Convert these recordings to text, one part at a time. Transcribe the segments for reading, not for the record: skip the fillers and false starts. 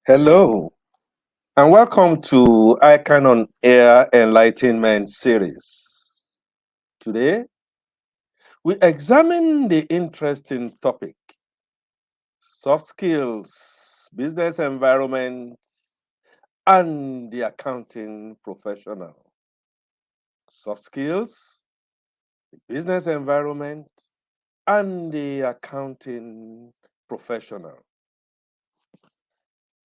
Hello, and welcome to ICAN on Air Enlightenment Series. Today, we examine the interesting topic, soft skills, business environment, and the accounting professional. Soft skills, the business environment, and the accounting professional.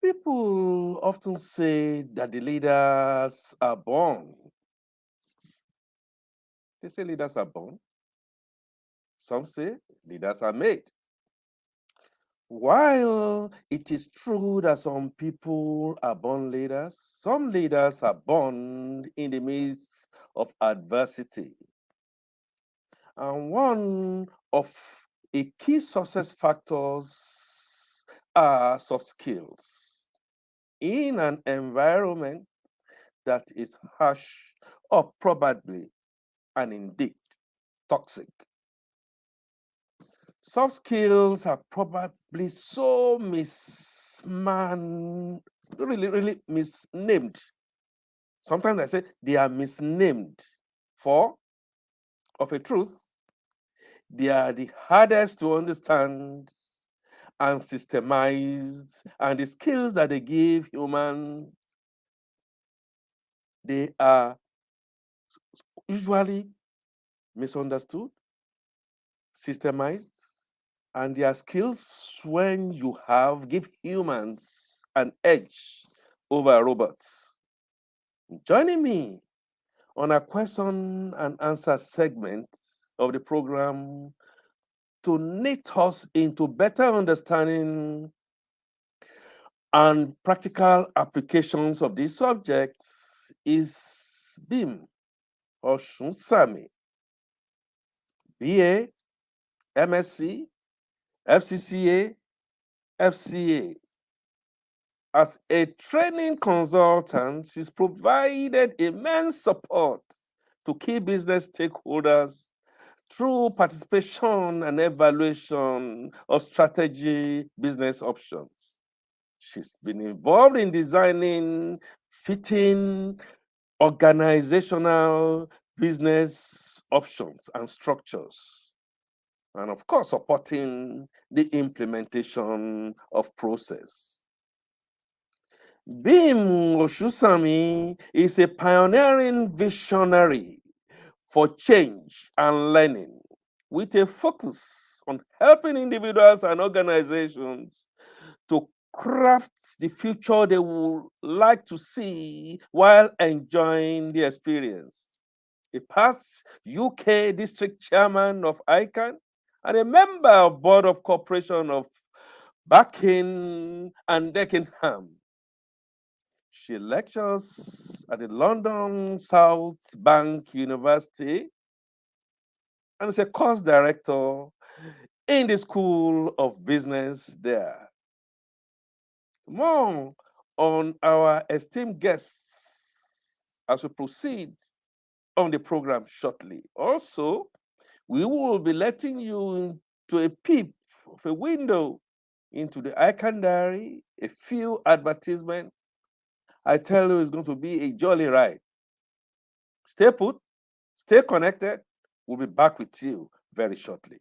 People often say that the leaders are born. They say leaders are born. Some say leaders are made. While it is true that some people are born leaders, some leaders are born in the midst of adversity. And one of the key success factors are soft skills. In an environment that is harsh or probably and indeed toxic, soft skills are probably so really misnamed. Sometimes I say they are misnamed for, of a truth, they are the hardest to understand and systemize, and the skills that they give humans, they are usually misunderstood, systemized, and their skills when you give humans an edge over robots. Joining me on a question and answer segment of the program to knit us into better understanding and practical applications of these subjects is BIMS OSUNSAMIN BA, MSc, FCCA, FCA. As a training consultant, she's provided immense support to key business stakeholders through participation and evaluation of strategy business options. She's been involved in designing, fitting organizational business options and structures, and of course, supporting the implementation of process. BIMS OSUNSAMIN is a pioneering visionary for change and learning with a focus on helping individuals and organizations to craft the future they would like to see while enjoying the experience. A past UK district chairman of ICAN and a member of board of corporation of Barking and Deckenham. She lectures at the London South Bank University and is a course director in the School of Business there. More on our esteemed guests as we proceed on the program shortly. Also, we will be letting you into a peep of a window into the ICAN diary, a few advertisements. I tell you, it's going to be a jolly ride. Stay put, stay connected. We'll be back with you very shortly.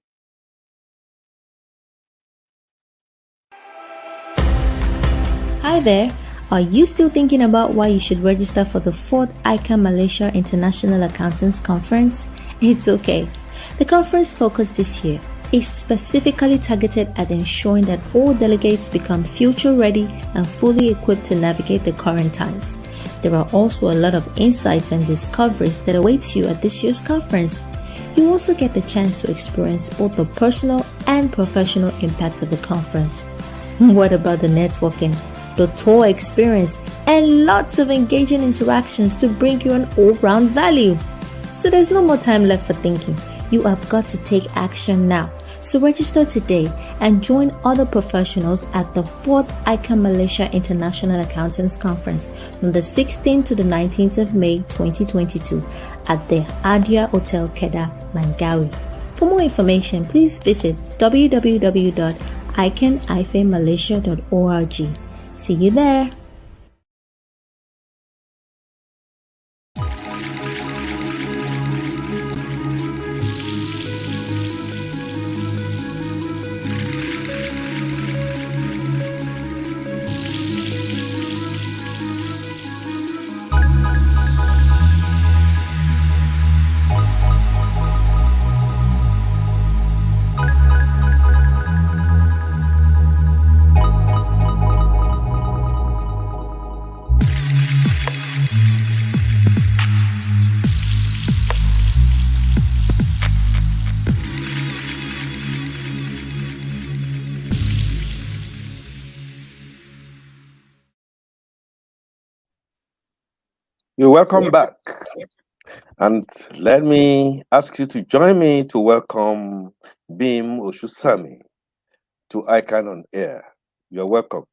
Hi there. Are you still thinking about why you should register for the 4th ICAN Malaysia International Accountants Conference? It's okay. The conference focus this year is specifically targeted at ensuring that all delegates become future ready and fully equipped to navigate the current times. There are also a lot of insights and discoveries that await you at this year's conference. You also get the chance to experience both the personal and professional impact of the conference. What about the networking, the tour experience, and lots of engaging interactions to bring you an all-round value? So there's no more time left for thinking. You have got to take action now. So register today and join other professionals at the 4th ICAN Malaysia International Accountants Conference from the 16th to the 19th of May 2022 at the Adia Hotel Kedah, Langkawi. For more information, please visit www.ican-malaysia.org. See you there. You're welcome back. And let me ask you to join me to welcome BIMS OSUNSAMIN to ICAN on Air. You're welcome.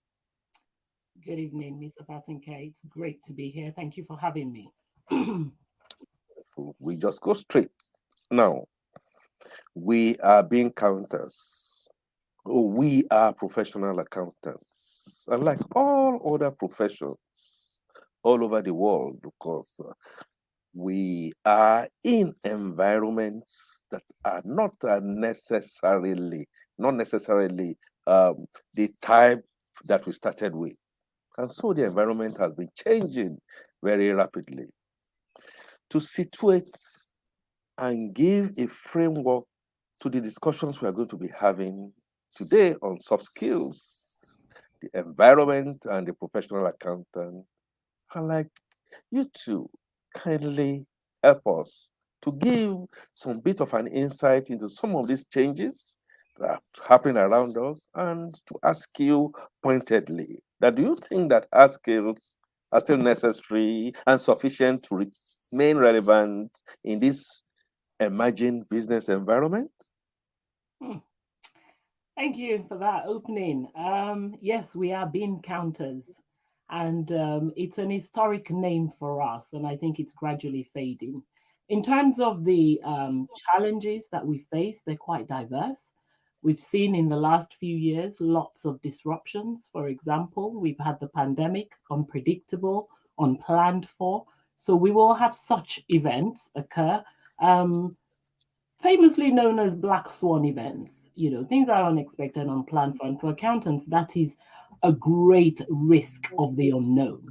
Good evening, Mr. Fatinke. It's great to be here. Thank you for having me. We just go straight. Now, we are being counters. We are professional accountants. And like all other professions all over the world, of course, we are in environments that are not necessarily the type that we started with. And so the environment has been changing very rapidly. To situate and give a framework to the discussions we are going to be having today on soft skills, the environment, and the professional accountant, I'd like you to kindly help us to give some bit of an insight into some of these changes that are happening around us and to ask you pointedly that do you think that hard skills are still necessary and sufficient to remain relevant in this emerging business environment? Hmm. Thank you for that opening. Yes, we are being counters, and it's an historic name for us, and I think it's gradually fading. In terms of the challenges that we face, they're quite diverse. We've seen in the last few years lots of disruptions. For example, we've had the pandemic, unpredictable, unplanned for. So we will have such events occur. Um, Famously known as black swan events. Things are unexpected, unplanned for, and for accountants, that is a great risk of the unknown.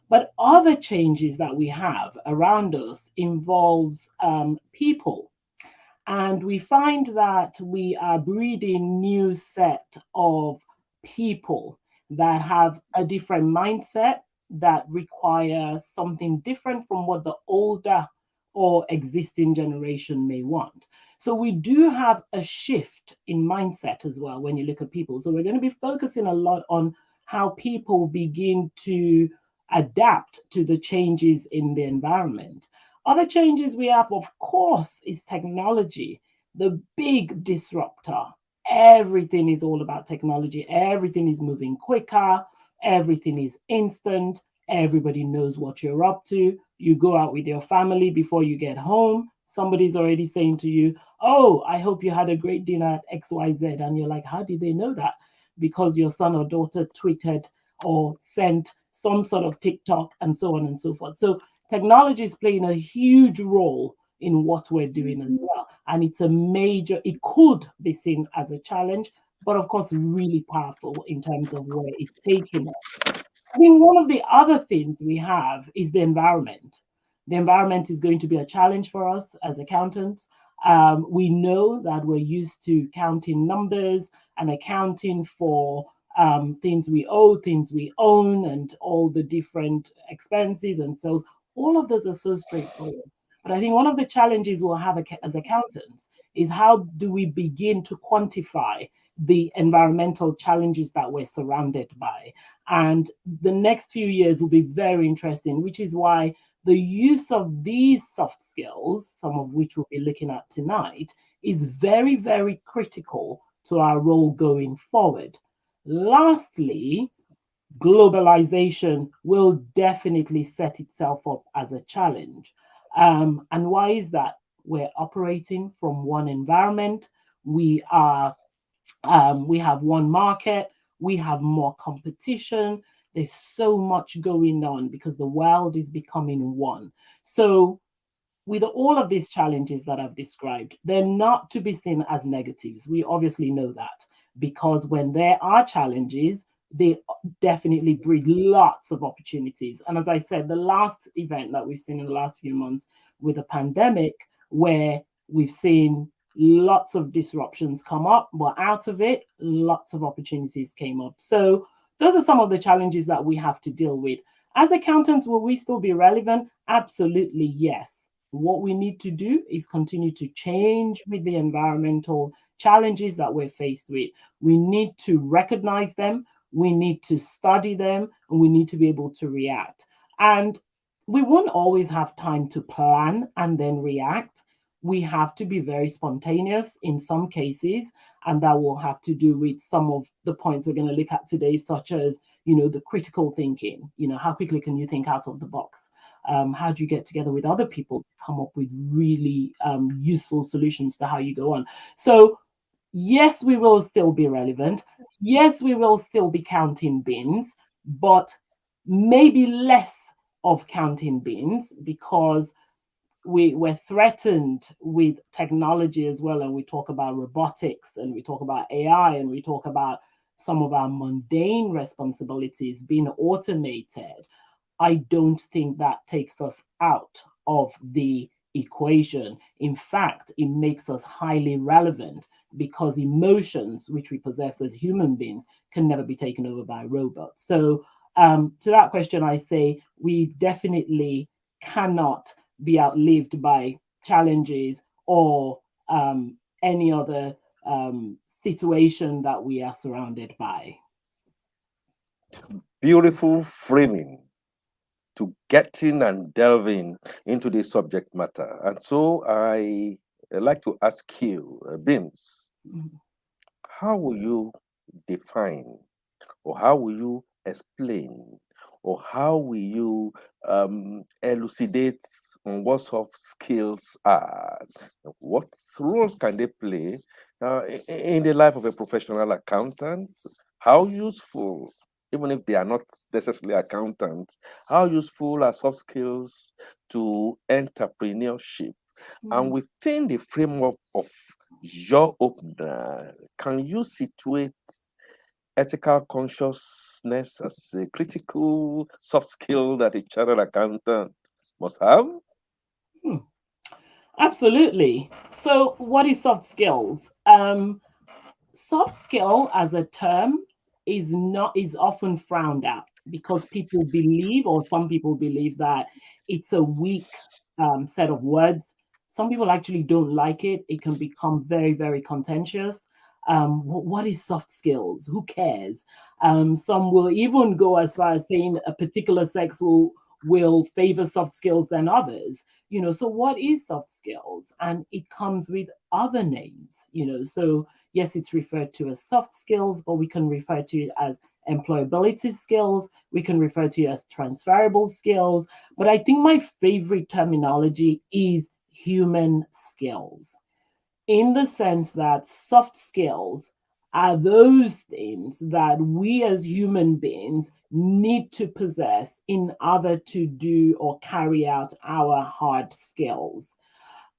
But other changes that we have around us involves people, and we find that we are breeding new set of people that have a different mindset, that require something different from what the older or existing generation may want. So we do have a shift in mindset as well when you look at people. So we're going to be focusing a lot on how people begin to adapt to the changes in the environment. Other changes we have, of course, is technology, the big disruptor. Everything is all about technology. Everything is moving quicker. Everything is instant. Everybody knows what you're up to. You go out with your family before you get home. Somebody's already saying to you, "Oh, I hope you had a great dinner at XYZ." And you're like, "How did they know that?" Because your son or daughter tweeted or sent some sort of TikTok and so on and so forth. So technology is playing a huge role in what we're doing as well. And it's a major, it could be seen as a challenge, but of course, really powerful in terms of where it's taking us. I think one of the other things we have is the environment. The environment is going to be a challenge for us as accountants. We know that we're used to counting numbers and accounting for things we owe, things we own, and all the different expenses and sales. All of those are so straightforward. But I think one of the challenges we'll have as accountants is how do we begin to quantify the environmental challenges that we're surrounded by. And the next few years will be very interesting, which is why the use of these soft skills, some of which we'll be looking at tonight, is very, very critical to our role going forward. Lastly, globalization will definitely set itself up as a challenge. And why is that? We're operating from one environment. We have one market. We have more competition. There's so much going on because the world is becoming one. So with all of these challenges that I've described, they're not to be seen as negatives. We obviously know that, because when there are challenges, they definitely breed lots of opportunities. And as I said, the last event that we've seen in the last few months with the pandemic, where we've seen lots of disruptions come up, but out of it, lots of opportunities came up. So those are some of the challenges that we have to deal with. As accountants, will we still be relevant? Absolutely, yes. What we need to do is continue to change with the environmental challenges that we're faced with. We need to recognize them, we need to study them, and we need to be able to react. And we won't always have time to plan and then react. We have to be very spontaneous in some cases, and that will have to do with some of the points we're going to look at today, such as, the critical thinking. How quickly can you think out of the box? How do you get together with other people to come up with really useful solutions to how you go on? So yes, we will still be relevant. Yes, we will still be counting bins, but maybe less of counting bins, because we're threatened with technology as well. And we talk about robotics, and we talk about AI, and we talk about some of our mundane responsibilities being automated. I don't think that takes us out of the equation. In fact, it makes us highly relevant, because emotions, which we possess as human beings, can never be taken over by robots. So, to that question, I say we definitely cannot be outlived by challenges or any other situation that we are surrounded by. Beautiful framing to getting and delving into the subject matter. And so I like to ask you, BIMS, how will you define, or how will you explain, or how will you elucidate on what soft skills are? What roles can they play in the life of a professional accountant? How useful, even if they are not necessarily accountants, how useful are soft skills to entrepreneurship? And within the framework of your opener, can you situate ethical consciousness as a critical soft skill that a chartered accountant must have? Hmm. Absolutely. So, what is soft skills? Soft skill as a term is often frowned at, because people believe, or some people believe, that it's a weak set of words. Some people actually don't like it. It can become very, very contentious. What is soft skills? Who cares? Some will even go as far as saying a particular sex will favor soft skills than others. So what is soft skills? And it comes with other names. So yes, it's referred to as soft skills, but we can refer to it as employability skills. We can refer to it as transferable skills. But I think my favorite terminology is human skills, in the sense that soft skills are those things that we as human beings need to possess in order to do or carry out our hard skills.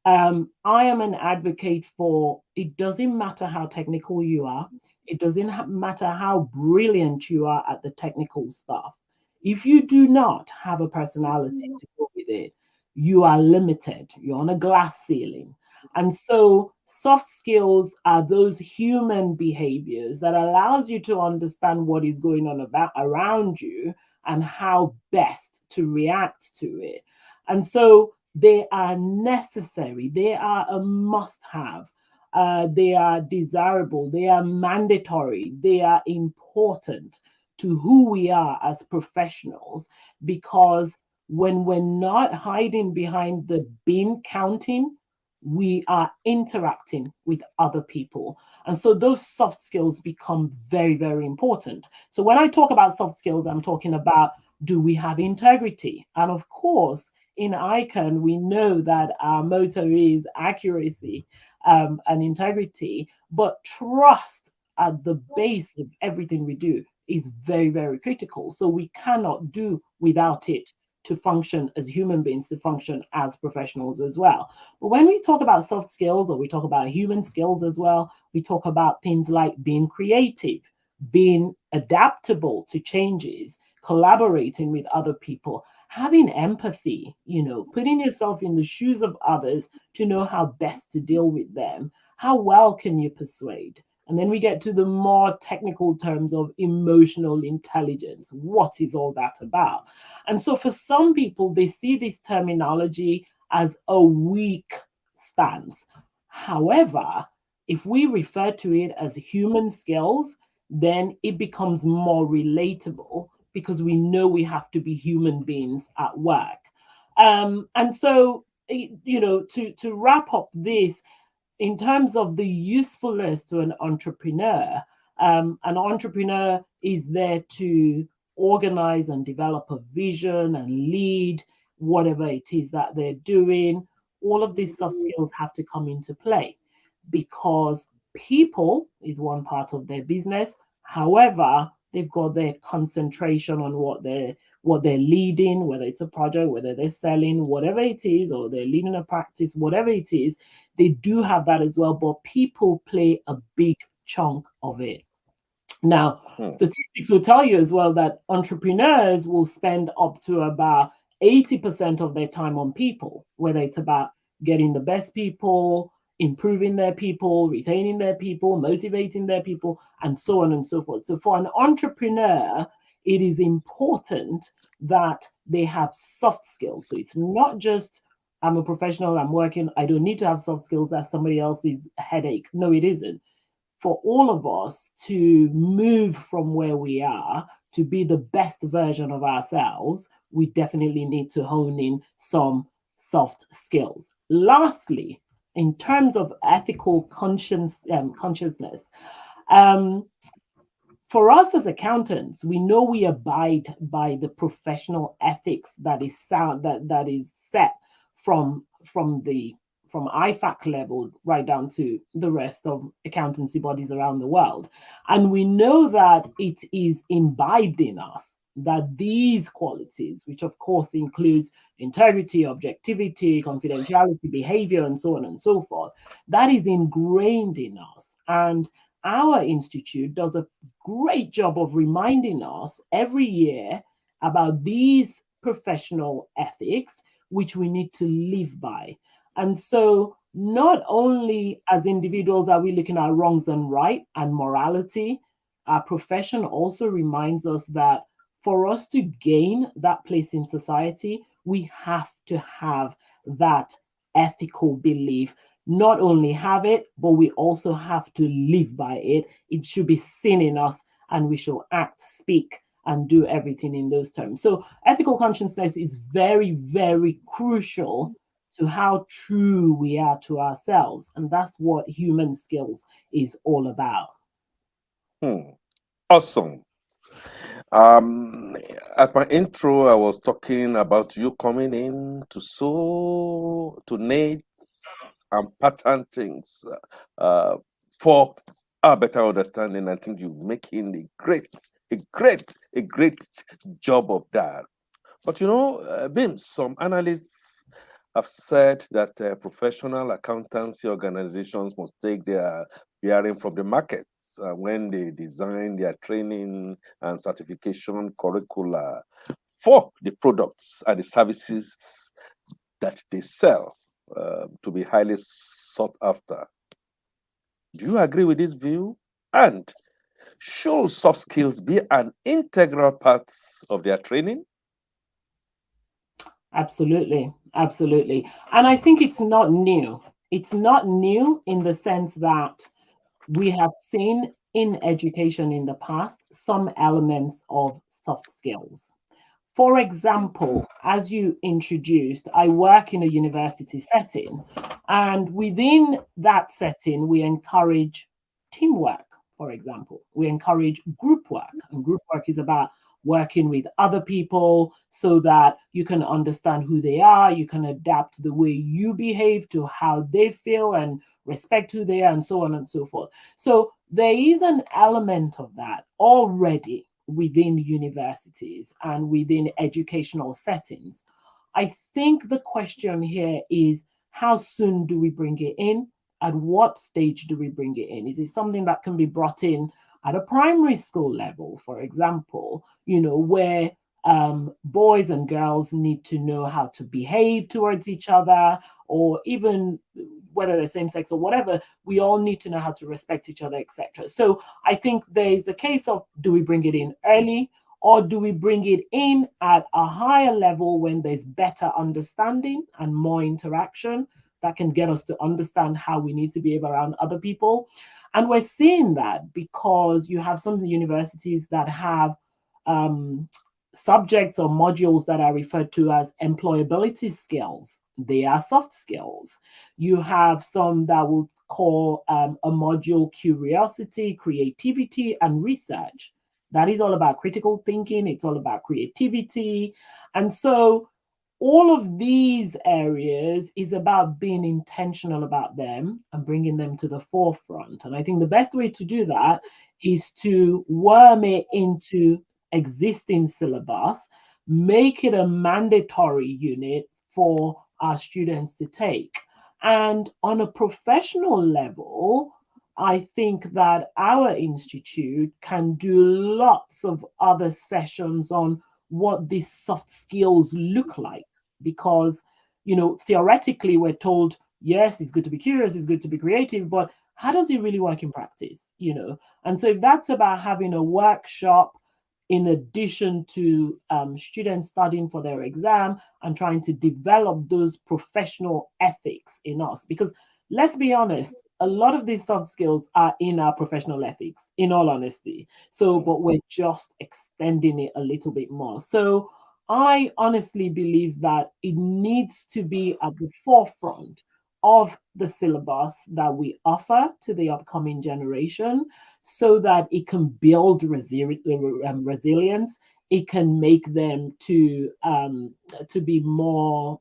I am an advocate for, it doesn't matter how technical you are, it doesn't matter how brilliant you are at the technical stuff. If you do not have a personality to go with it, you are limited. You're on a glass ceiling. And so soft skills are those human behaviors that allows you to understand what is going on around you, and how best to react to it. And so they are necessary, they are a must have, they are desirable, they are mandatory, they are important to who we are as professionals, because when we're not hiding behind the bin counting, we are interacting with other people. And so those soft skills become very, very important. So when I talk about soft skills, I'm talking about, do we have integrity? And of course, in ICAN, we know that our motto is accuracy and integrity, but trust at the base of everything we do. is very, very critical. So we cannot do without it to function as human beings, to function as professionals as well. But when we talk about soft skills, or we talk about human skills as well, we talk about things like being creative, being adaptable to changes, collaborating with other people, having empathy, putting yourself in the shoes of others to know how best to deal with them. How well can you persuade? And then we get to the more technical terms of emotional intelligence. What is all that about? And so for some people, they see this terminology as a weak stance. However, if we refer to it as human skills, then it becomes more relatable because we know we have to be human beings at work. And so, to wrap up this, in terms of the usefulness to an entrepreneur is there to organize and develop a vision and lead whatever it is that they're doing. All of these soft skills have to come into play because people is one part of their business. However, they've got their concentration on what they're leading, whether it's a project, whether they're selling, whatever it is, or they're leading a practice, whatever it is, they do have that as well. But people play a big chunk of it. Now, statistics will tell you as well that entrepreneurs will spend up to about 80% of their time on people, whether it's about getting the best people, improving their people, retaining their people, motivating their people, and so on and so forth. So for an entrepreneur, it is important that they have soft skills. So it's not just I'm a professional, I'm working, I don't need to have soft skills, that's somebody else's headache. No, it isn't. For all of us to move from where we are to be the best version of ourselves, we definitely need to hone in some soft skills. Lastly, in terms of ethical consciousness, for us as accountants, we know we abide by the professional ethics that is sound, that is set from IFAC level right down to the rest of accountancy bodies around the world. And we know that it is imbibed in us that these qualities, which of course includes integrity, objectivity, confidentiality, behavior, and so on and so forth, that is ingrained in us. And our institute does a great job of reminding us every year about these professional ethics, which we need to live by. And so not only as individuals are we looking at wrongs and right and morality, our profession also reminds us that for us to gain that place in society, we have to have that ethical belief. Not only have it, but we also have to live by it. It should be seen in us, and we shall act, speak, and do everything in those terms. So ethical consciousness is very, very crucial to how true we are to ourselves. And that's what human skills is all about. Awesome. At my intro, I was talking about you coming in to Nate and pattern things for a better understanding. I think you're making a great job of that. But BIMS, some analysts have said that professional accountancy organizations must take their bearing from the markets when they design their training and certification curricula for the products and the services that they sell to be highly sought after. Do you agree with this view? And should soft skills be an integral part of their training? Absolutely. And I think it's not new. It's not new in the sense that we have seen in education in the past some elements of soft skills. For example, as you introduced, I work in a university setting, and within that setting, we encourage teamwork, for example. We encourage group work, and group work is about working with other people so that you can understand who they are, you can adapt the way you behave to how they feel and respect who they are, and so on and so forth. So there is an element of that already within universities and within educational settings. I think the question here is, how soon do we bring it in? At what stage do we bring it in? Is it something that can be brought in at a primary school level, for example, where boys and girls need to know how to behave towards each other, or even whether they're same sex or whatever, we all need to know how to respect each other, etc. So I think there is a case of, do we bring it in early, or do we bring it in at a higher level when there's better understanding and more interaction that can get us to understand how we need to behave around other people? And we're seeing that because you have some universities that have subjects or modules that are referred to as employability skills. They are soft skills. You have some that will call a module curiosity, creativity, and research. That is all about critical thinking. It's all about creativity. And so all of these areas is about being intentional about them and bringing them to the forefront. And I think the best way to do that is to worm it into existing syllabus, make it a mandatory unit for our students to take. And on a professional level, I think that our institute can do lots of other sessions on what these soft skills look like, because theoretically we're told, yes, it's good to be curious, it's good to be creative, but how does it really work in practice? And so if that's about having a workshop in addition to students studying for their exam and trying to develop those professional ethics in us, because let's be honest, a lot of these soft skills are in our professional ethics, in all honesty. So, but we're just extending it a little bit more. So I honestly believe that it needs to be at the forefront of the syllabus that we offer to the upcoming generation, so that it can build resilience. It can make them to be more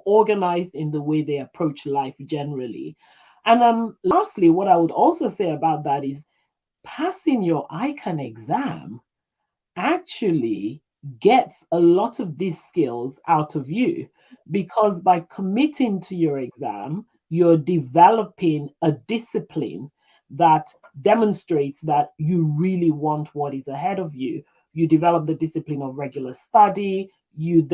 organized in the way they approach life generally. And lastly, what I would also say about that is passing your ICAN exam actually gets a lot of these skills out of you, because by committing to your exam, you're developing a discipline that demonstrates that you really want what is ahead of you. You develop the discipline of regular study. You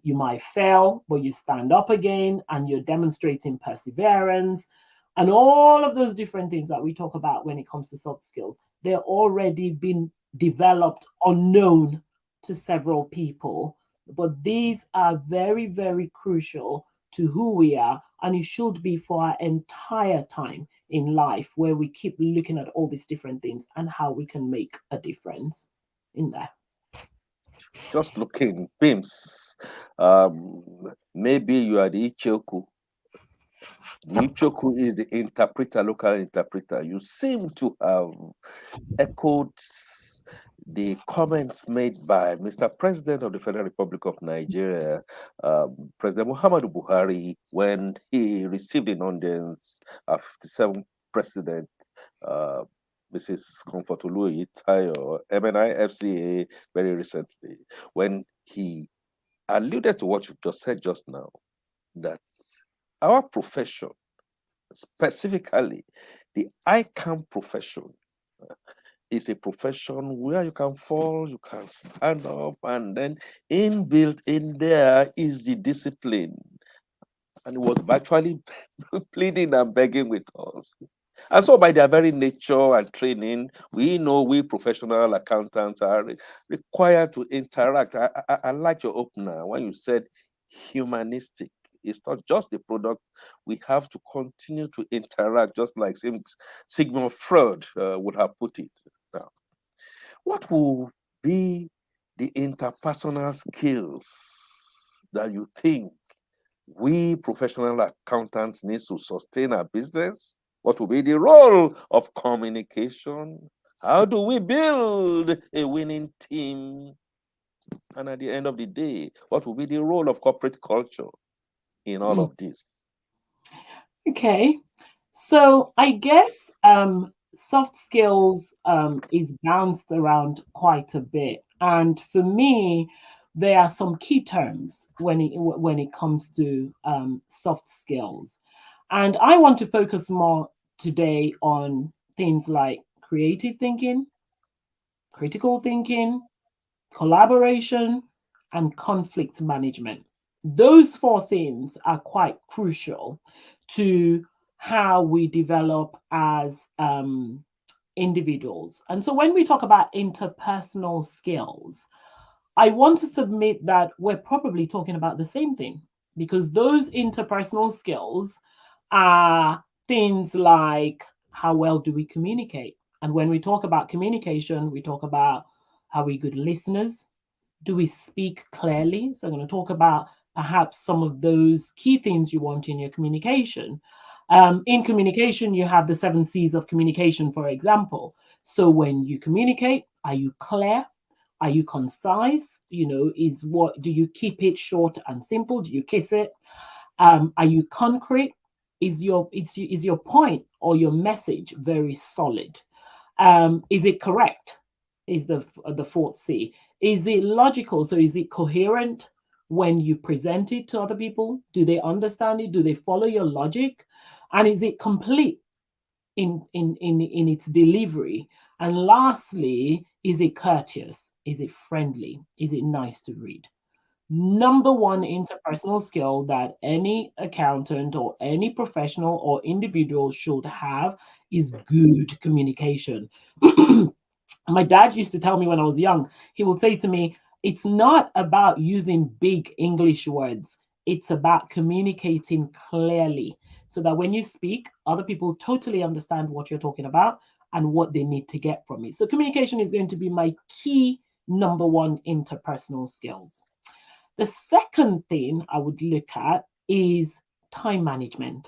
might fail, but you stand up again and you're demonstrating perseverance. And all of those different things that we talk about when it comes to soft skills, they're already been developed unknown to several people. But these are very, very crucial to who we are, and it should be for our entire time in life, where we keep looking at all these different things and how we can make a difference in there. Just looking, BIMS. Maybe you are the Ichoku. The Ichoku is the interpreter, local interpreter. You seem to have echoed the comments made by Mr. President of the Federal Republic of Nigeria, President Muhammadu Buhari, when he received an audience of the 57th President, Mrs. Comfortului Tayo, MNI FCCA, very recently, when he alluded to what you just said just now, that our profession, specifically the ICAN profession, is a profession where you can fall, you can stand up, and then inbuilt in there is the discipline. And it was actually pleading and begging with us. And so, by their very nature and training, we know we professional accountants are required to interact. I like your opener when you said humanistic. It's not just the product. We have to continue to interact, just like Sigmund Freud would have put it. Now, what will be the interpersonal skills that you think we professional accountants need to sustain our business? What will be the role of communication? How do we build a winning team? And at the end of the day, what will be the role of corporate culture in all of this? Okay. So I guess Soft skills is bounced around quite a bit, and for me, there are some key terms when it comes to soft skills, and I want to focus more today on things like creative thinking, critical thinking, collaboration, and conflict management. Those four things are quite crucial to how we develop as individuals. And so when we talk about interpersonal skills, I want to submit that we're probably talking about the same thing, because those interpersonal skills are things like how well do we communicate? And when we talk about communication, we talk about are we good listeners? Do we speak clearly? So I'm going to talk about perhaps some of those key things you want in your communication. In communication, you have the 7 C's of communication, for example. So when you communicate, are you clear? Are you concise? Is what do you keep it short and simple? Do you kiss it? Are you concrete? Is your point or your message very solid? Is it correct? Is the fourth C. Is it logical? So is it coherent when you present it to other people? Do they understand it? Do they follow your logic? And is it complete in its delivery? And lastly, is it courteous? Is it friendly? Is it nice to read? Number one interpersonal skill that any accountant or any professional or individual should have is good communication. My dad used to tell me when I was young, he would say to me, it's not about using big English words, it's about communicating clearly so that when you speak, other people totally understand what you're talking about and what they need to get from it. So, communication is going to be my key number one interpersonal skills. The second thing I would look at is time management.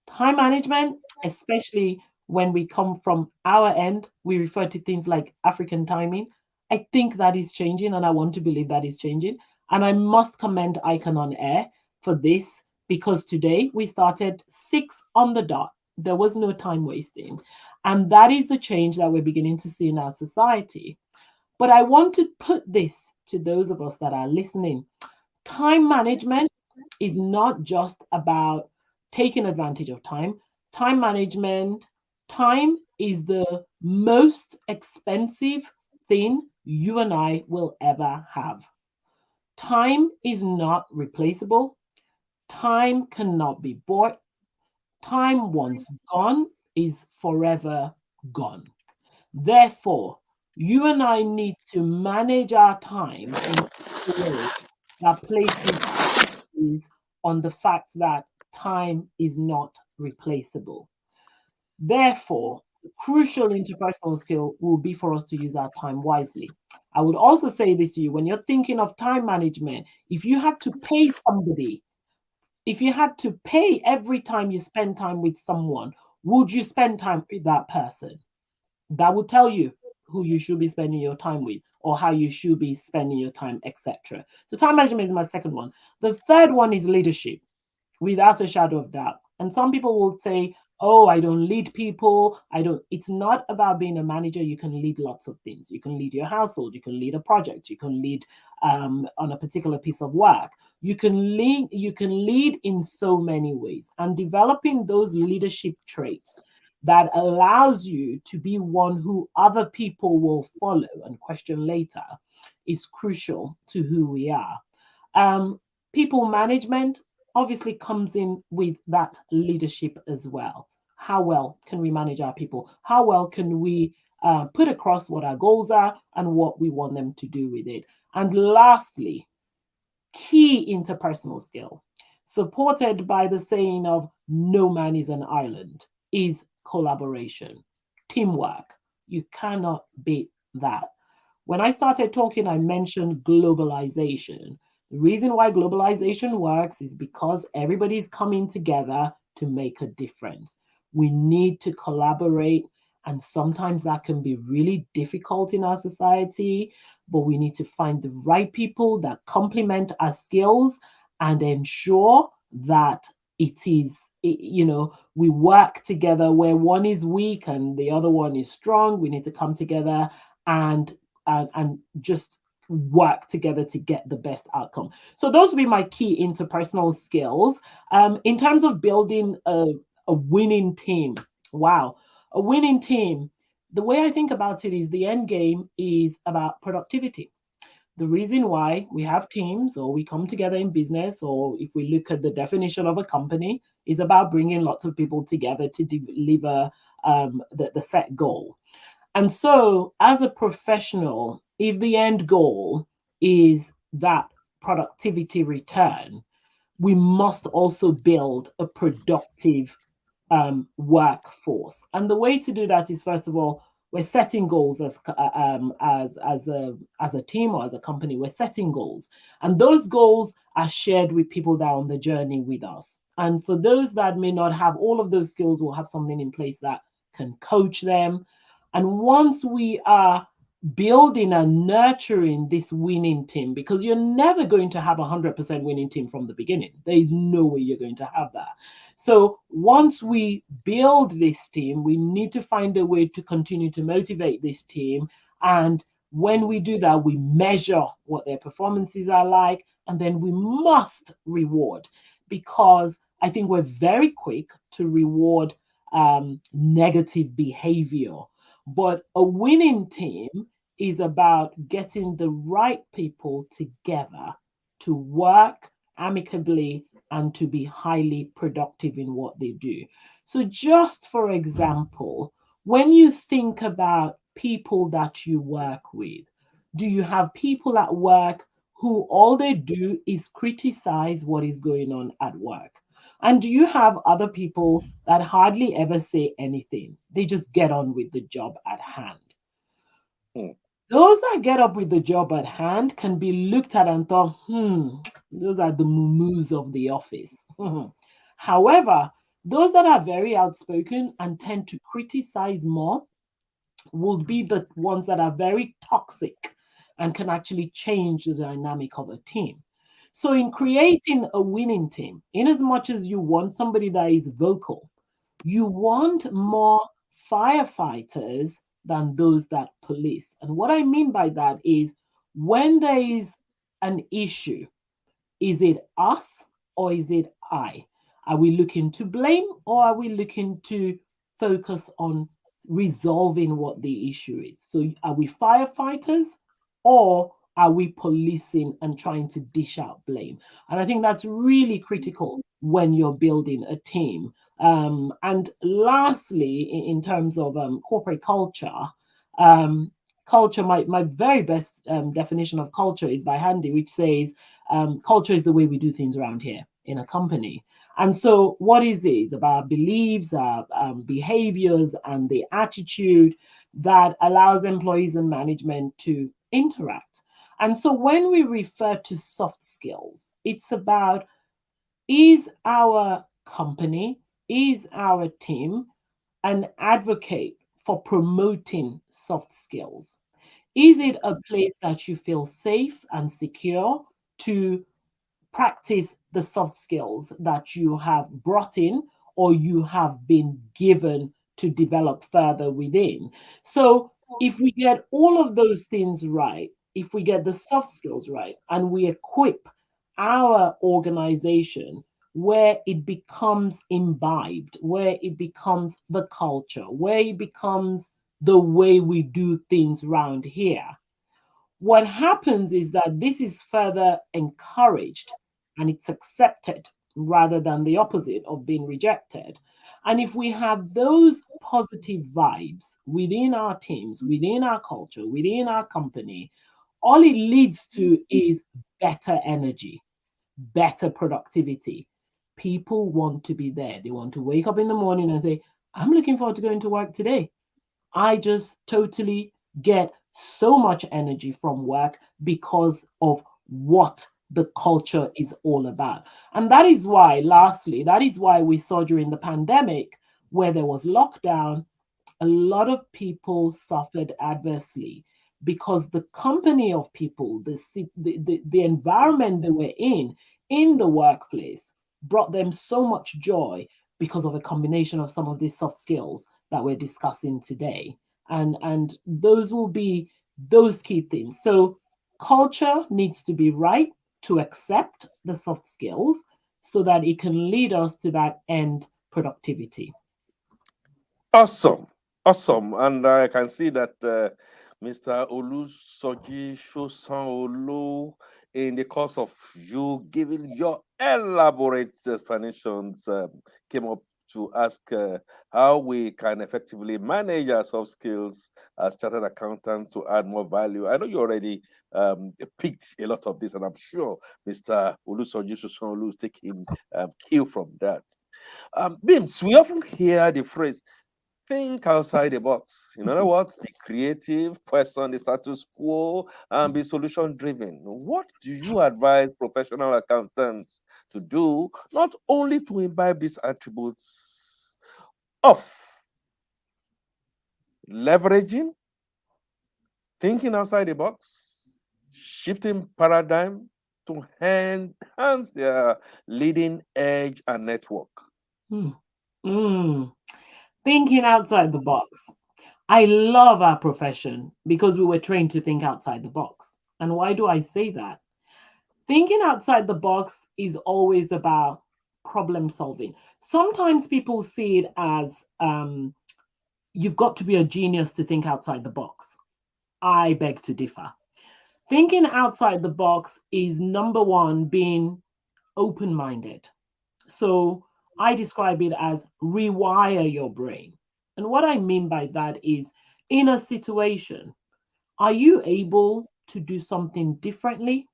Time management, especially when we come from our end, we refer to things like African timing. I think that is changing, and I want to believe that is changing. And I must commend ICAN on Air for this, because today we started 6 on the dot. There was no time wasting. And that is the change that we're beginning to see in our society. But I want to put this to those of us that are listening. Time management is not just about taking advantage of time. Time management, time is the most expensive thing you and I will ever have. Time is not replaceable. Time cannot be bought. Time once gone is forever gone. Therefore, you and I need to manage our time in such a way that places emphasis on the fact that time is not replaceable. Therefore, the crucial interpersonal skill will be for us to use our time wisely. I would also say this to you: when you're thinking of time management, if you had to pay somebody, if you had to pay every time you spend time with someone, would you spend time with that person? That will tell you who you should be spending your time with or how you should be spending your time, etc. So time management is my second one. The third one is leadership, without a shadow of doubt. And some people will say, oh, I don't lead people. I don't. It's not about being a manager. You can lead lots of things. You can lead your household. You can lead a project. You can lead on a particular piece of work. You can lead. You can lead in so many ways. And developing those leadership traits that allows you to be one who other people will follow and question later is crucial to who we are. Um, People management obviously comes in with that leadership as well. How well can we manage our people? How well can we put across what our goals are and what we want them to do with it? And lastly, key interpersonal skill, supported by the saying of no man is an island, is collaboration, teamwork. You cannot beat that. When I started talking, I mentioned globalization. The reason why globalization works is because everybody's coming together to make a difference. We need to collaborate, and sometimes that can be really difficult in our society, but we need to find the right people that complement our skills and ensure that it is we work together. Where one is weak and the other one is strong, we need to come together and just work together to get the best outcome. So those would be my key interpersonal skills. In terms of building a winning team, wow, a winning team, the way I think about it is the end game is about productivity. The reason why we have teams or we come together in business, or if we look at the definition of a company, is about bringing lots of people together to deliver the set goal. And so, as a professional, if the end goal is that productivity return, we must also build a productive workforce. And the way to do that is, first of all, we're setting goals as a team or as a company. We're setting goals, and those goals are shared with people that are on the journey with us. And for those that may not have all of those skills, we'll have something in place that can coach them. And once we are building and nurturing this winning team, because you're never going to have a 100% winning team from the beginning. There is no way you're going to have that. So once we build this team, we need to find a way to continue to motivate this team. And when we do that, we measure what their performances are like, and then we must reward, because I think we're very quick to reward negative behavior. But a winning team is about getting the right people together to work amicably and to be highly productive in what they do. So, just for example, when you think about people that you work with, do you have people at work who all they do is criticize what is going on at work? And do you have other people that hardly ever say anything? They just get on with the job at hand. Hmm. Those that get up with the job at hand can be looked at and thought, those are the mumus of the office. However, those that are very outspoken and tend to criticize more will be the ones that are very toxic and can actually change the dynamic of a team. So, in creating a winning team, in as much as you want somebody that is vocal, you want more firefighters than those that police. And what I mean by that is, when there is an issue, is it us or is it I? Are we looking to blame, or are we looking to focus on resolving what the issue is? So, are we firefighters, or are we policing and trying to dish out blame? And I think that's really critical when you're building a team. And lastly, in terms of corporate culture, culture, my very best definition of culture is by Handy, which says culture is the way we do things around here in a company. And so, what is it? It's about beliefs, behaviors, and the attitude that allows employees and management to interact. And so, when we refer to soft skills, it's about, is our company, is our team an advocate for promoting soft skills? Is it a place that you feel safe and secure to practice the soft skills that you have brought in or you have been given to develop further within? So, if we get all of those things right, if we get the soft skills right, and we equip our organization where it becomes imbibed, where it becomes the culture, where it becomes the way we do things around here, what happens is that this is further encouraged and it's accepted rather than the opposite of being rejected. And if we have those positive vibes within our teams, within our culture, within our company, all it leads to is better energy, better productivity. People want to be there. They want to wake up in the morning and say, I'm looking forward to going to work today. I just totally get so much energy from work because of what the culture is all about. And that is why, lastly, that is why we saw during the pandemic, where there was lockdown, a lot of people suffered adversely because the company of people, the environment they were in the workplace, brought them so much joy because of a combination of some of these soft skills that we're discussing today. And those will be those key things. So culture needs to be right to accept the soft skills so that it can lead us to that end productivity. Awesome. Awesome. And I can see that Mr. Olusoji Shosanolu, in the course of you giving your elaborate explanations, came up to ask how we can effectively manage our soft skills as chartered accountants to add more value. I know you already picked a lot of this, and I'm sure Mr. Olusoji Shosanolu is taking cue from that. BIMS, we often hear the phrase think outside the box. In other words, be creative, question the status quo, and be solution driven. What do you advise professional accountants to do, not only to imbibe these attributes of leveraging, thinking outside the box, shifting paradigm to enhance their leading edge and network? Hmm. Mm. Thinking outside the box. I love our profession because we were trained to think outside the box. And why do I say that? Thinking outside the box is always about problem solving. Sometimes people see it as you've got to be a genius to think outside the box. I beg to differ. Thinking outside the box is number one, being open minded. So I describe it as rewire your brain. And what I mean by that is in a situation, are you able to do something differently?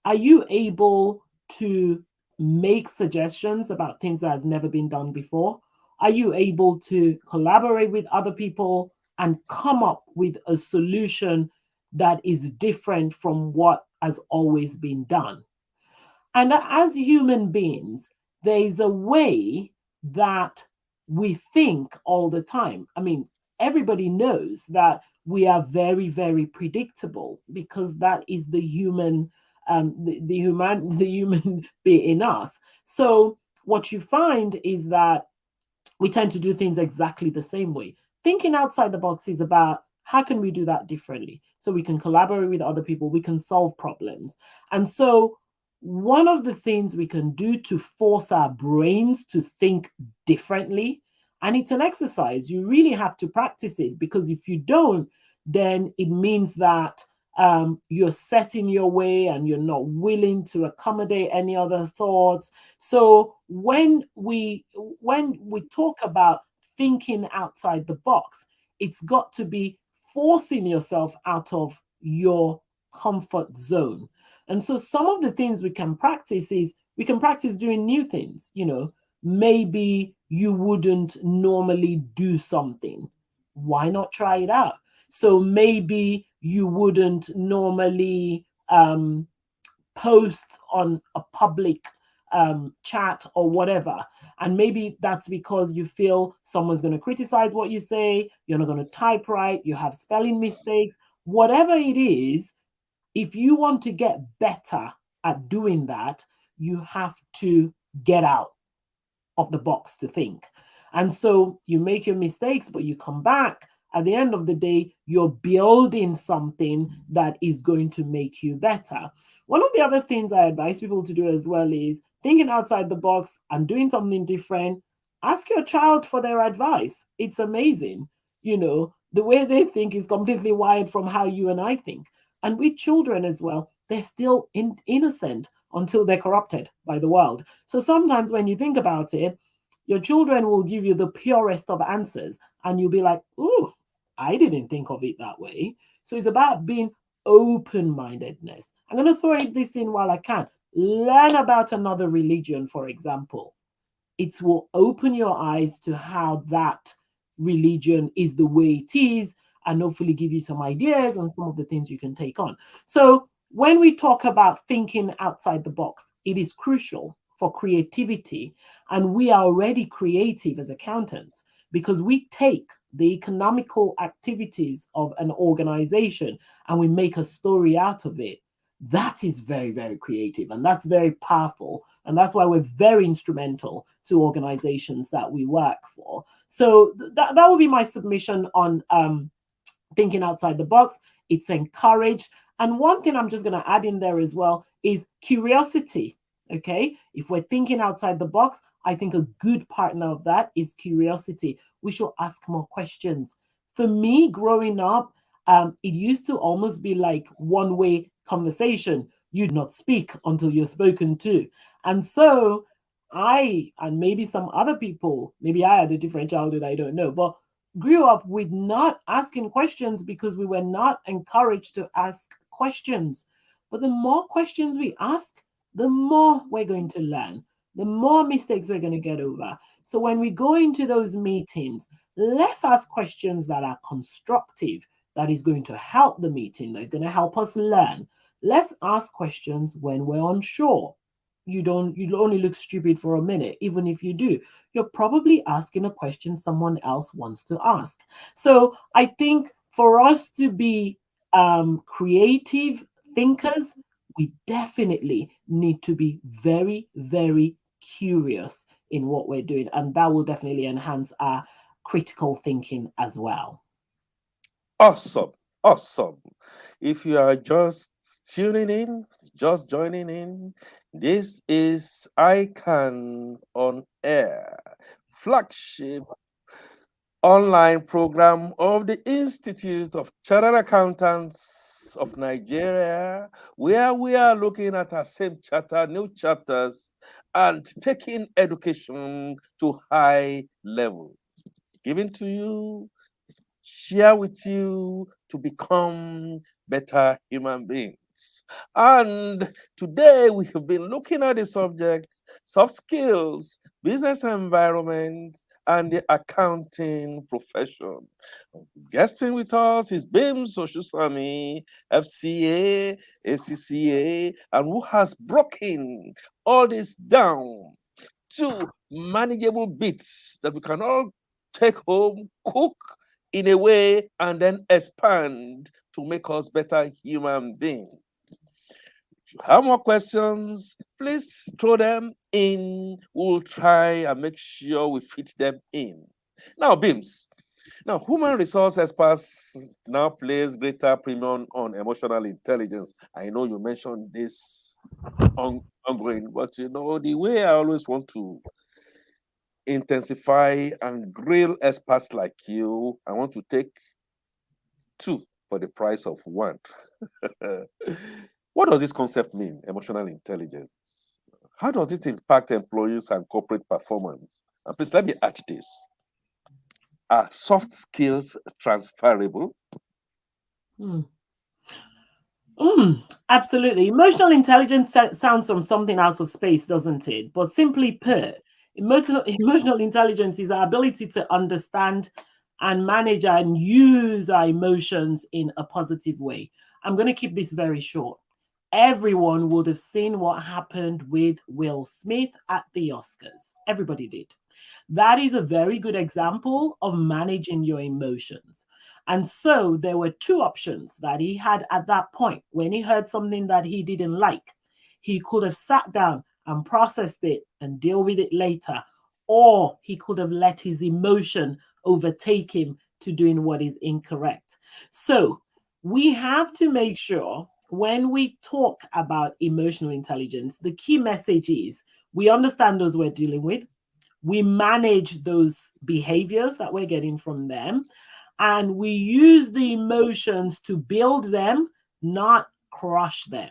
Are you able to make suggestions about things that has never been done before? Are you able to collaborate with other people and come up with a solution that is different from what has always been done? And as human beings, there is a way that we think all the time. I mean, everybody knows that we are very, very predictable because that is the human, the human bit in us. So what you find is that we tend to do things exactly the same way. Thinking outside the box is about how can we do that differently so we can collaborate with other people, we can solve problems. And so one of the things we can do to force our brains to think differently, and it's an exercise, you really have to practice it because if you don't, then it means that you're set in your way and you're not willing to accommodate any other thoughts. So when we talk about thinking outside the box, it's got to be forcing yourself out of your comfort zone. And so some of the things we can practice is we can practice doing new things. Maybe you wouldn't normally do something. Why not try it out? So maybe you wouldn't normally post on a public chat or whatever. And maybe that's because you feel someone's going to criticize what you say, you're not going to type right, you have spelling mistakes, whatever it is. If you want to get better at doing that, you have to get out of the box to think. And so you make your mistakes, but you come back. At the end of the day, you're building something that is going to make you better. One of the other things I advise people to do as well is thinking outside the box and doing something different. Ask your child for their advice. It's amazing. The way they think is completely wired from how you and I think. And with children as well, they're still innocent until they're corrupted by the world. So sometimes when you think about it, your children will give you the purest of answers, and you'll be like, "Ooh, I didn't think of it that way." So it's about being open-mindedness. I'm going to throw this in while I can. Learn about another religion, for example. It will open your eyes to how that religion is the way it is, and hopefully give you some ideas on some of the things you can take on. So when we talk about thinking outside the box, it is crucial for creativity. And we are already creative as accountants because we take the economical activities of an organization and we make a story out of it. That is very, very creative, and that's very powerful. And that's why we're very instrumental to organizations that we work for. So that would be my submission on thinking outside the box. It's encouraged. And one thing I'm just going to add in there as well is curiosity. Okay. If we're thinking outside the box, I think a good partner of that is curiosity. We should ask more questions. For me, growing up, it used to almost be like one way conversation. You do not speak until you're spoken to. And so and maybe some other people, maybe I had a different childhood, I don't know, but grew up with not asking questions because we were not encouraged to ask questions. But the more questions we ask, the more we're going to learn, the more mistakes we're going to get over. So when we go into those meetings, let's ask questions that are constructive, that is going to help the meeting, that is going to help us learn. Let's ask questions when we're unsure. You only look stupid for a minute. Even if you do, you're probably asking a question someone else wants to ask. So I think for us to be creative thinkers, we definitely need to be very, very curious in what we're doing, and that will definitely enhance our critical thinking as well. Awesome. Awesome. If you are just tuning in, just joining in, this is ICAN on Air, flagship online program of the Institute of Chartered Accountants of Nigeria, where we are looking at our same chapter, new chapters, and taking education to high level. Giving to you, share with you to become better human beings. And today we have been looking at the subjects, soft skills, business environment, and the accounting profession. Guesting with us is BIMS OSUNSAMIN, FCCA, ACCA, and who has broken all this down to manageable bits that we can all take home, cook in a way, and then expand to make us better human beings. If you have more questions, please throw them in. We'll try and make sure we fit them in. Now, BIMS. Now, human resource experts now place greater premium on emotional intelligence. I know you mentioned this ongoing, but the way I always want to intensify and grill experts like you, I want to take two for the price of one. What does this concept mean, emotional intelligence? How does it impact employees and corporate performance? And please let me add this. Are soft skills transferable? Absolutely. Emotional intelligence sounds from something out of space, doesn't it? But simply put, emotional intelligence is our ability to understand and manage and use our emotions in a positive way. I'm going to keep this very short. Everyone would have seen what happened with Will Smith at the Oscars. Everybody did. That is a very good example of managing your emotions. And so there were two options that he had at that point when he heard something that he didn't like. He could have sat down and processed it and deal with it later, or he could have let his emotion overtake him to doing what is incorrect. So we have to make sure when we talk about emotional intelligence, the key message is we understand those we're dealing with, we manage those behaviors that we're getting from them, and we use the emotions to build them, not crush them.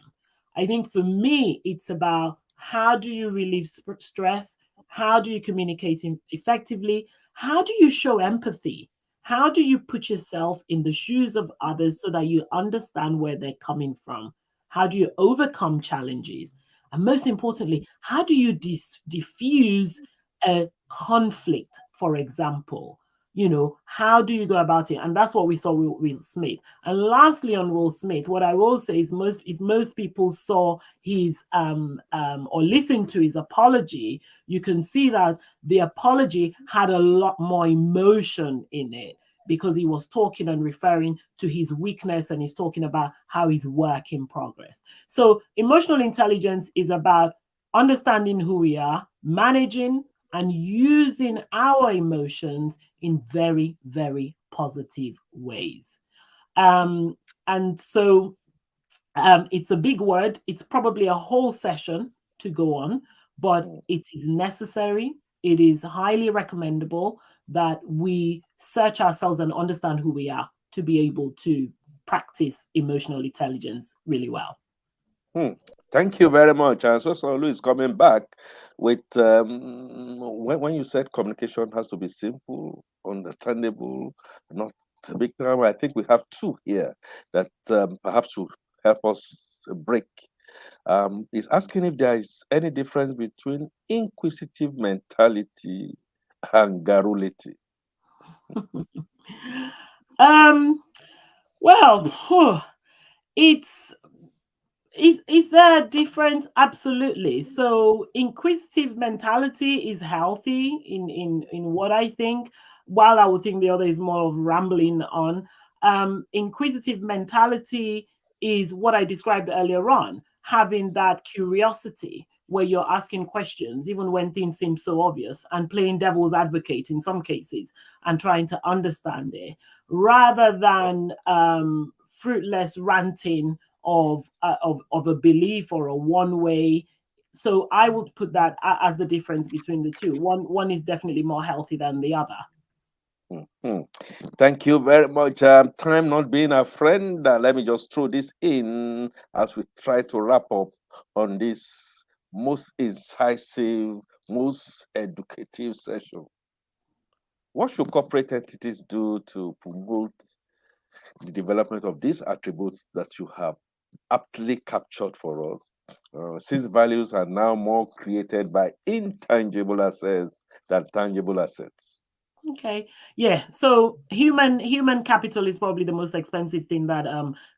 I think for me, it's about how do you relieve stress? How do you communicate effectively? How do you show empathy? How do you put yourself in the shoes of others so that you understand where they're coming from? How do you overcome challenges? And most importantly, how do you diffuse a conflict, for example? How do you go about it? And that's what we saw with Will Smith. And lastly, on Will Smith, what I will say is if most people saw his or listened to his apology, you can see that the apology had a lot more emotion in it. because he was talking and referring to his weakness, and he's talking about how he's work in progress. So emotional intelligence is about understanding who we are, managing and using our emotions in very, very positive ways. And so it's a big word. It's probably a whole session to go on, but it is necessary. It is highly recommendable that we search ourselves and understand who we are to be able to practice emotional intelligence really well. Thank you very much. And so Lou is coming back with when you said communication has to be simple, understandable, not a big drama. I think we have two here that perhaps will help us break. Is asking if there is any difference between inquisitive mentality and garrulity. Well, it's is there a difference? Absolutely. So inquisitive mentality is healthy in what I think, while I would think the other is more of rambling on. Inquisitive mentality is what I described earlier on, having that curiosity where you're asking questions even when things seem so obvious, and playing devil's advocate in some cases and trying to understand it, rather than fruitless ranting of a belief or a one way. So I would put that as the difference between the two. One is definitely more healthy than the other. Thank you very much. Time not being a friend, let me just throw this in as we try to wrap up on this most incisive, most educative session. What should corporate entities do to promote the development of these attributes that you have aptly captured for us, since values are now more created by intangible assets than tangible assets? Okay. Yeah. So human capital is probably the most expensive thing that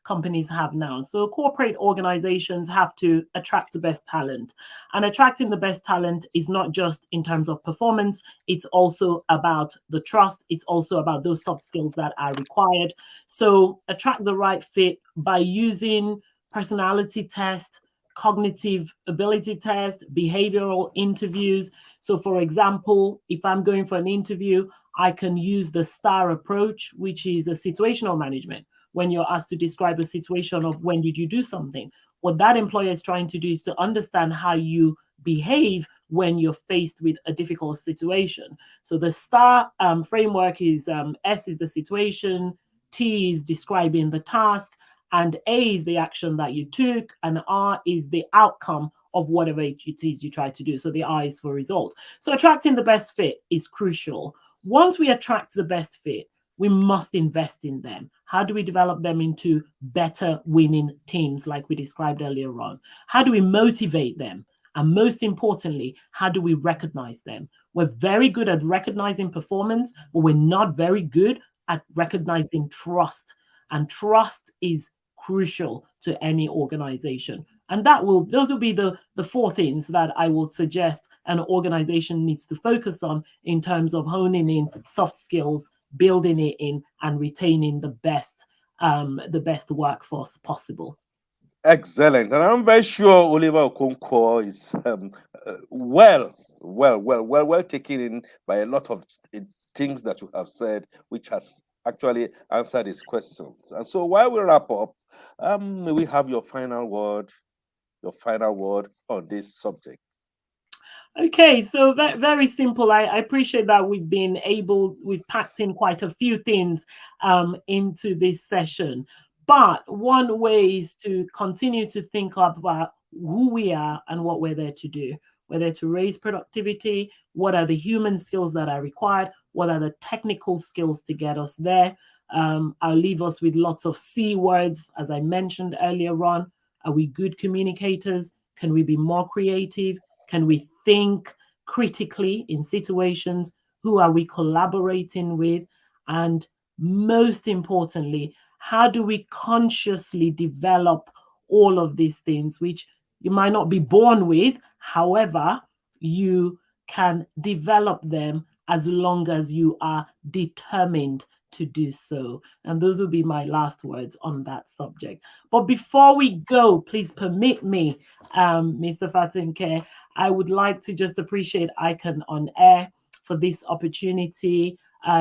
companies have now. So corporate organizations have to attract the best talent. And attracting the best talent is not just in terms of performance, it's also about the trust, it's also about those soft skills that are required. So attract the right fit by using personality test, cognitive ability test, behavioral interviews. So, for example, if I'm going for an interview, I can use the STAR approach, which is a situational management. When you're asked to describe a situation of when did you do something, what that employer is trying to do is to understand how you behave when you're faced with a difficult situation. So the STAR framework is S is the situation, T is describing the task, and A is the action that you took, and R is the outcome of whatever it is you try to do. So the R is for result. So attracting the best fit is crucial. Once we attract the best fit, we must invest in them. How do we develop them into better winning teams, like we described earlier on? How do we motivate them? And most importantly, how do we recognize them? We're very good at recognizing performance, but we're not very good at recognizing trust. And trust is crucial to any organization. And those will be the four things that I will suggest an organization needs to focus on in terms of honing in soft skills, building it in, and retaining the best workforce possible. Excellent. And I'm very sure Oliver Okonkwo is well taken in by a lot of things that you have said, which has actually answered his questions. And so while we wrap up, may we have your final word on this subject? Okay, so very simple. I appreciate that we've packed in quite a few things into this session. But one way is to continue to think about who we are and what we're there to do. We're there to raise productivity. What are the human skills that are required? What are the technical skills to get us there? I'll leave us with lots of C words, as I mentioned earlier on. Are we good communicators? Can we be more creative? Can we think critically in situations? Who are we collaborating with? And most importantly, how do we consciously develop all of these things, which you might not be born with? However, you can develop them as long as you are determined to do so. And those will be my last words on that subject. But before we go, please permit me, Mr. Fatinke, I would like to just appreciate ICAN on Air for this opportunity,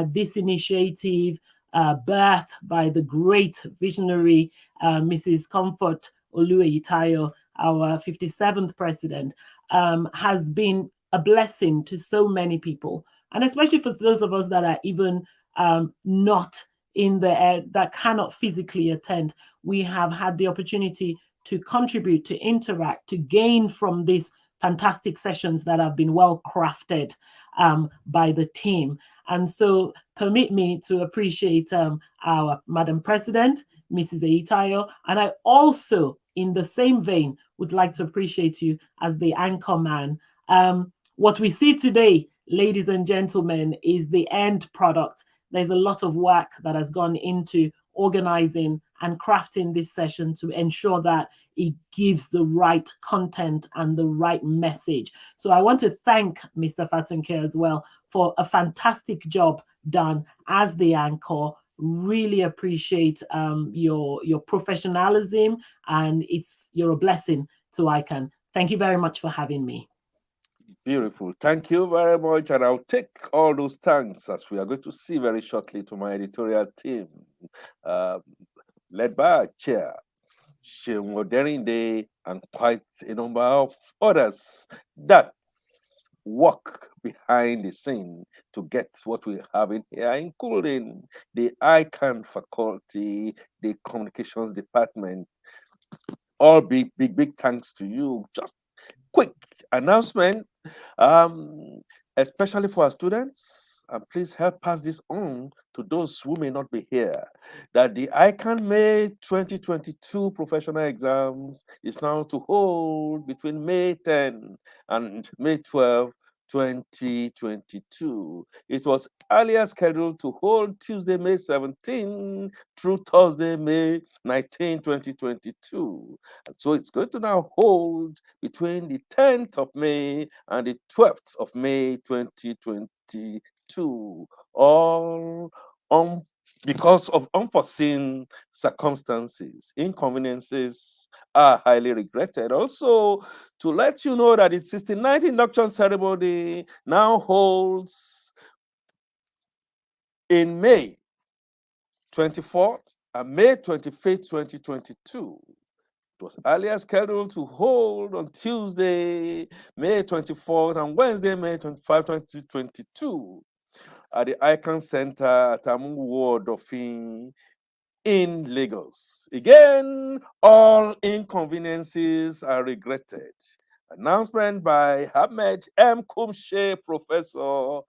this initiative, birthed by the great visionary Mrs. Comfort Oluweyitayo, our 57th president, has been a blessing to so many people. And especially for those of us that are even not in the air, that cannot physically attend, we have had the opportunity to contribute, to interact, to gain from these fantastic sessions that have been well crafted by the team. And so permit me to appreciate our Madam President, Mrs. Eitayo, and I also, in the same vein, would like to appreciate you as the anchor man. What we see today, ladies and gentlemen, is the end product. There's a lot of work that has gone into organizing and crafting this session to ensure that it gives the right content and the right message. So I want to thank Mr. Fatunke as well for a fantastic job done as the anchor. Really appreciate your professionalism, and you're a blessing to ICAN. Thank you very much for having me. Beautiful. Thank you very much. And I'll take all those thanks, as we are going to see very shortly, to my editorial team, led by our chair, Sheung Day, and quite a number of others that work behind the scene to get what we have in here, including the ICAN faculty, the communications department. All big thanks to you. Just quick announcement, especially for our students, and please help pass this on to those who may not be here, that the ICAN May 2022 professional exams is now to hold between May 10 and May 12, 2022. It was earlier scheduled to hold Tuesday, May 17 through Thursday, May 19, 2022. And so it's going to now hold between the 10th of May and the 12th of May, 2022. All because of unforeseen circumstances, inconveniences are highly regretted. Also, to let you know that the 69th induction ceremony now holds in May 24th and May 25th, 2022. It was earlier scheduled to hold on Tuesday, May 24th and Wednesday, May 25, 2022 at the ICAN Center at Amungu Ward of in Lagos. Again, all inconveniences are regretted. Announcement by Ahmed M. Kumshe, Professor,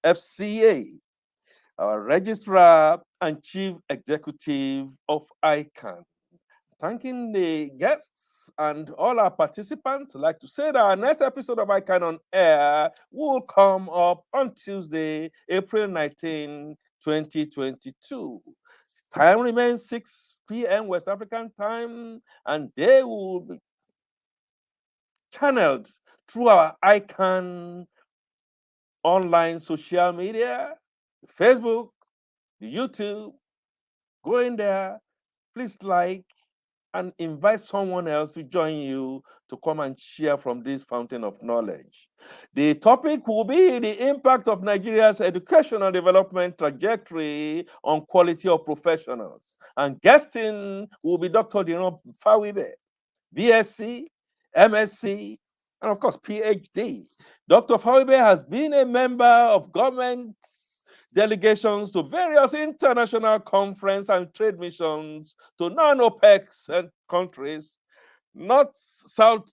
FCCA, our Registrar and Chief Executive of ICAN. Thanking the guests and all our participants, I'd like to say that our next episode of ICAN on Air will come up on Tuesday, April 19, 2022. Time remains 6 p.m. West African time, and they will be channeled through our ICAN online social media, Facebook, the YouTube. Go in there, please like, and invite someone else to join you to come and share from this fountain of knowledge. The topic will be the impact of Nigeria's educational development trajectory on quality of professionals. And guesting will be Dr. Diron Fawibe, BSc, MSc, and of course, PhD. Dr. Fawibe has been a member of government delegations to various international conferences and trade missions to non-OPEC countries, North-South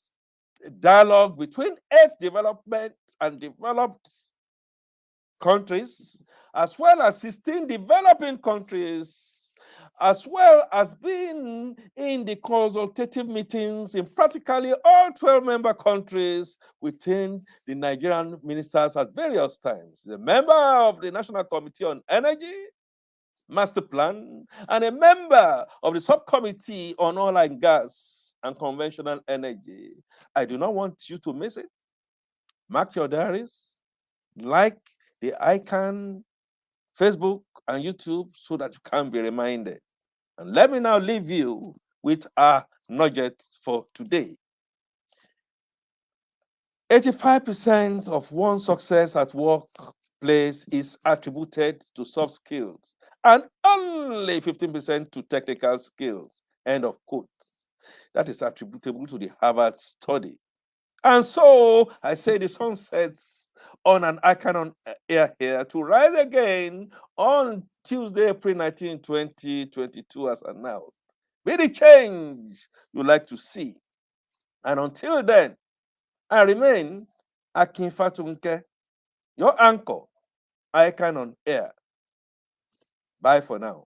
dialogue between aid development and developed countries, as well as 16 developing countries, as well as being in the consultative meetings in practically all 12 member countries within the Nigerian ministers at various times. The member of the National Committee on Energy, Master Plan, and a member of the Subcommittee on Oil and Gas and Conventional Energy. I do not want you to miss it. Mark your diaries, like the ICAN Facebook, and YouTube so that you can be reminded. And let me now leave you with our nugget for today. 85% of one's success at workplace is attributed to soft skills and only 15% to technical skills. End of quote. That is attributable to the Harvard study. And so I say the sun sets on an ICAN on air here to rise again on Tuesday, April 19, 2022, as announced. Be the change you like to see. And until then, I remain Akin Fatunke, your anchor, ICAN on air. Bye for now.